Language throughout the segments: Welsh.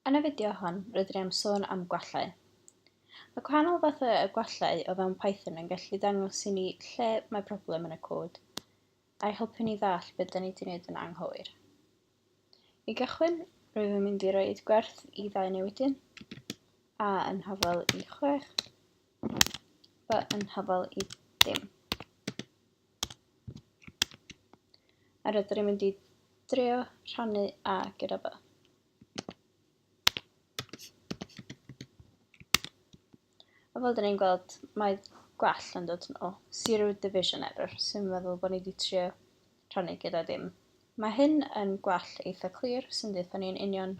Yn y fideo hon, rydyn ni am sôn am gwallau. Mae gwahanol fathau y gwallau o fewn Python yn gallu dangos i ni lle mae problem yn y cod, a'i helpu ni ddall beth da ni wedi gwneud yn anghywir. I gychwyn, rwyf yn mynd i roi gwerth i 2 newidyn, a yn hafal i 6, b yn hafal i 0. A rydyn ni'n mynd i drio rhannu a gyda b. A fel dyn ni'n gweld, mae gwall yn dod o zero division error, sy'n meddwl bod ni wedi trio rhannu gyda dim. Mae hyn yn gwall eitha clir, sy'n dweud ni'n union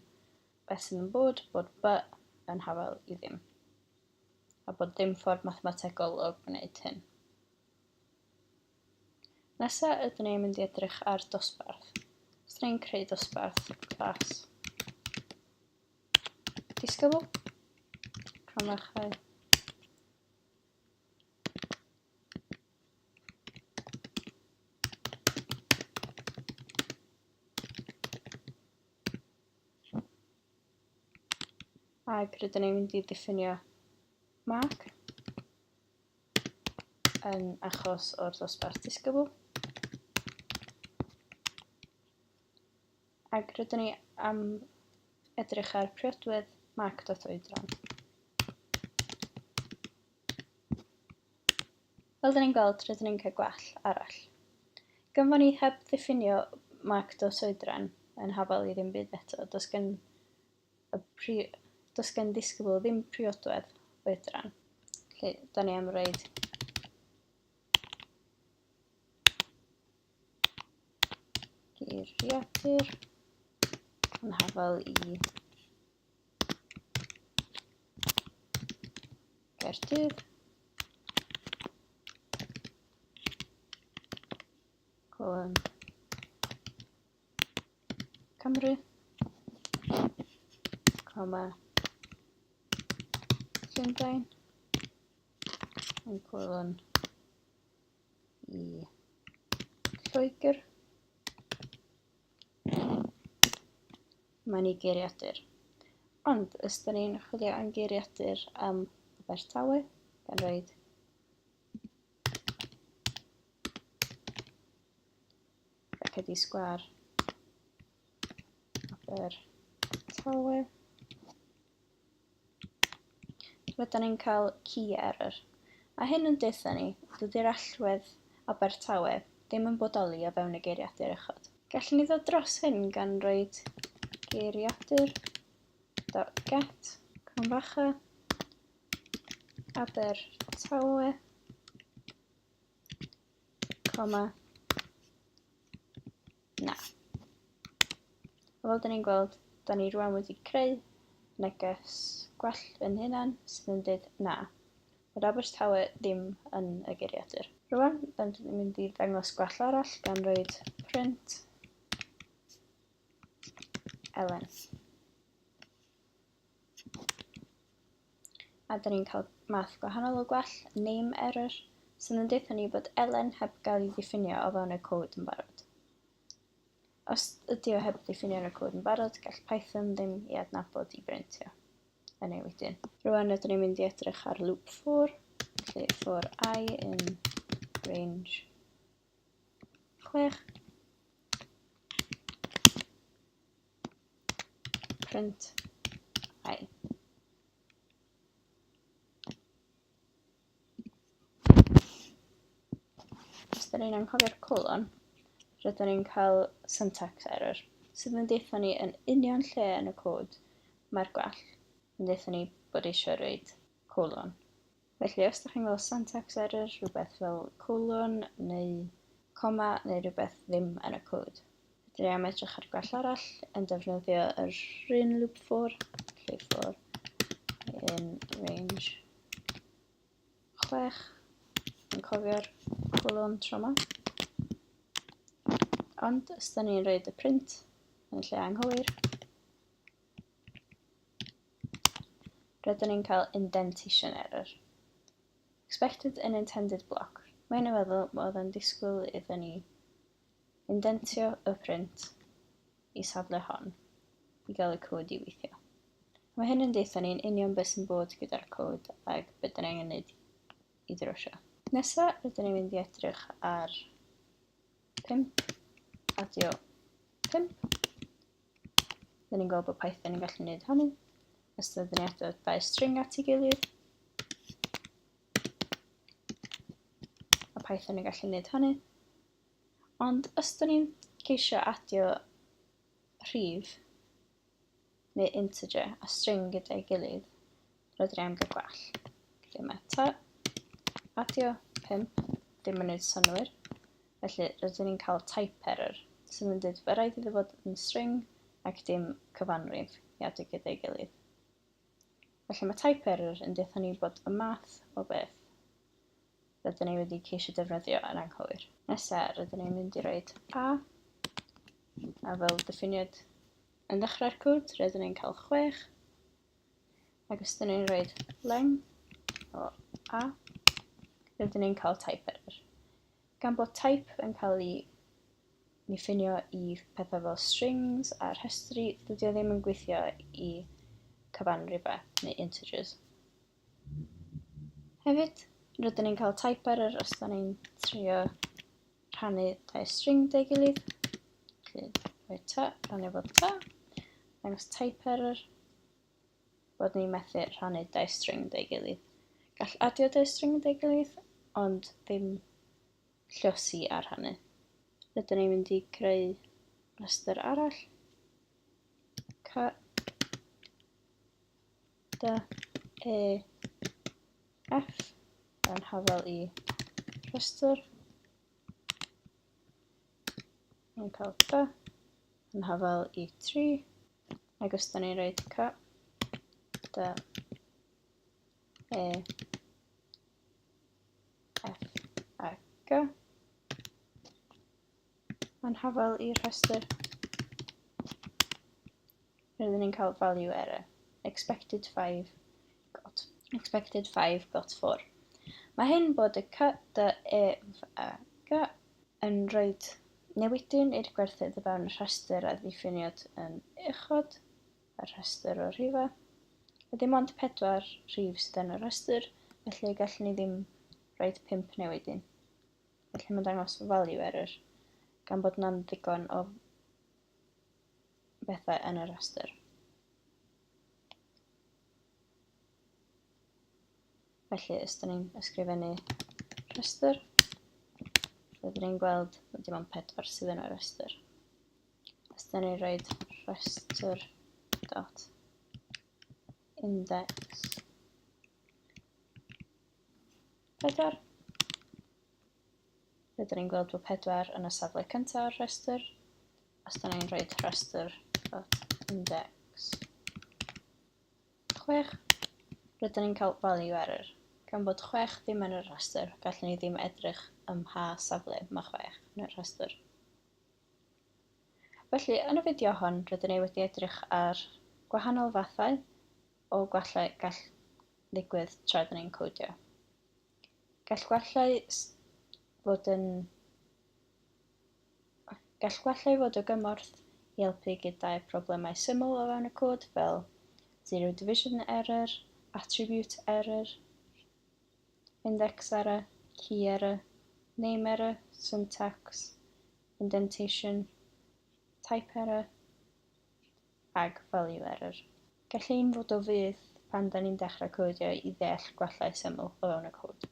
beth sy'n bod b yn hafal i 0. A bod dim ffordd mathemategol o gwneud hyn. Nesaf ydyn ni'n mynd i edrych ar dosbarth. Os ni'n creu dosbarth clas disgybl, cromachau, ac rydyn ni'n mynd i ddiffinio mark yn achos o'r dosbarth disgybl. Ac rydyn ni am edrych ar priodwedd mark.oedran. Fel dyn ni'n gweld, rydyn ni'n cael gwall arall. Gynfon ni heb ddiffinio mark.oedran yn hafal i ddim byd eto, does gen disgybl ddim priodwedd oedran. Felly, da ni am roed geiriadur yn hafal i Caerdydd, colon Cymru, coma Llundain, yn colon i Lloegr. Mae ni geiriadur. Ond, os da ni'n chwilio am geiriadur am Abertawe, gan roed braced i sgwâr Abertawe, rydyn ni'n cael key error. A hyn yn deutha ni, dydy'r allwedd Abertawe ddim yn bodoli o fewn y geiriadur uchod. Gallwn ni ddod dros hyn gan roed geiriadur.get, cromfacha, Abertawe, coma, na. Fel da ni'n gweld, da ni rwan wedi creu neges gwall yn hynny sydd yn dweud na. Bod Abertawe ddim yn y geiriadur. Rwan, da ni'n mynd i ddangos gwall arall gan roed print elen. A da ni'n cael math gwahanol o gwall, name error, sydd yn deutha ni bod elen heb gael ei ddiffinio o fewn y cod yn barod. Os ydy o heb ddiffinio yn y cod yn barod, gall Python ddim i adnabod i brintio y newidyn. Rwan ydyn ni'n mynd i edrych ar loop for, lle for I in range 6, print I. Os da ni'n anghofio'r colon, rydyn ni'n cael syntax error, sydd yn deutha ni yn union lle yn y cod mae'r gwall yn deutha ni bod eisiau rhoid colon. Felly, os da chi'n gweld syntax error, rhywbeth fel colon neu coma neu rhywbeth ddim yn y cod. Rydyn ni am edrych ar gwall arall yn defnyddio yr un loop for, lle for in range 6, yn cofio'r colon tro yma. Ond, os da ni'n rhoid y print yn lle anghywir, rydyn ni'n cael indentation error. Expected unintended block. Mae'n feddwl bod yn disgwyl iddyn ni indentio y print i safle hon i gael y cod i weithio. Mae hyn yn deitha ni'n union beth sy'n bod gyda'r cod ac beth da ni'n gwneud i ddrwsio. Nesa, rydyn ni'n mynd i edrych ar 5, adio 5. Rydyn ni'n gweld bod Python yn gallu gwneud hynny. Ystod dau string at ei gilydd. A Python yn gallu gwneud hynny. Ond ystod ni'n ceisio adio rhif neu integer a string gyda'i gilydd, rydyn ni am gael gwall. Felly mae adio 5 ddim yn gwneud synwyr, felly rydyn ni'n cael type error, sy'n mynd dweud fe rhaid iddo fod yn string ac dim cyfanrif i adio gyda'i gilydd. Felly mae type error yn deitha ni bod y math o beth rydyn ni wedi ceisio defnyddio yn anghywir. Nesa, rydyn ni'n mynd i roed a fel diffiniad yn dechrau'r cod, rydyn ni'n cael 6, ac os ydyn ni'n rhoi leng o a, rydyn ni'n cael type error. Gan bod type yn cael ei ddiffinio i pethau fel strings a rhestri, dydy o ddim yn gweithio i cyfanrifau neu integers. Hefyd, rydyn ni'n cael type error os ydyn ni'n trio rhannu dau string dau gilydd. Felly, rhoi rhannu fod dangos type error bod ni'n methu rhannu dau string dau gilydd. Gall adio dau string dau gilydd, ond ddim lluosi ar hynny. Rydyn ni'n mynd i creu rhestr arall. C, D, E, F yn hafel i rhestr. Ni'n cael D yn hafel i 3. Ac os da ni'n rhoi C, D, E, F a G yn hafel i'r rhestr, rydyn ni'n cael value error, expected 5 got 4. Mae hyn bod y C, D, E, F a G yn rhoi newidyn i'r gwerthydd o fewn y rhestr a ddiffiniad yn uchod, y rhestr o rhifau. Dim ond 4 rhif sydd yn y rhestr, felly gallwn ni ddim rhoi 5 newidyn. Felly mae'n dangos value error, gan bod na'n ddigon o bethau yn y rhestr. Felly, os da ni'n ysgrifennu rhestr, rydyn ni'n gweld bod dim ond 4 sydd yn y rhestr. Os da ni'n rhoi rhestr dot index 4, rydyn ni'n gweld bod 4 yn y safle cyntaf o'r rhestr. Os da ni'n rhoi rhestr dot index 6, rydyn ni'n cael value error. Gan bod 6 ddim yn y rhestr, gallwn ni ddim edrych ym mha safle mae 6 yn y rhestr. Felly, yn y fideo hon, rydyn ni wedi edrych ar gwahanol fathau o gwallau gall ddigwydd tra rydyn ni'n codio. Gall gwallau fod o gymorth i helpu gyda problemau syml o fewn y cod fel zero division error, attribute error, index error, key error, name error, syntax, indentation, type error, ag value error. Gall ein fod o fydd pan da ni'n dechrau codio i ddeall gwallau syml o fewn y cod.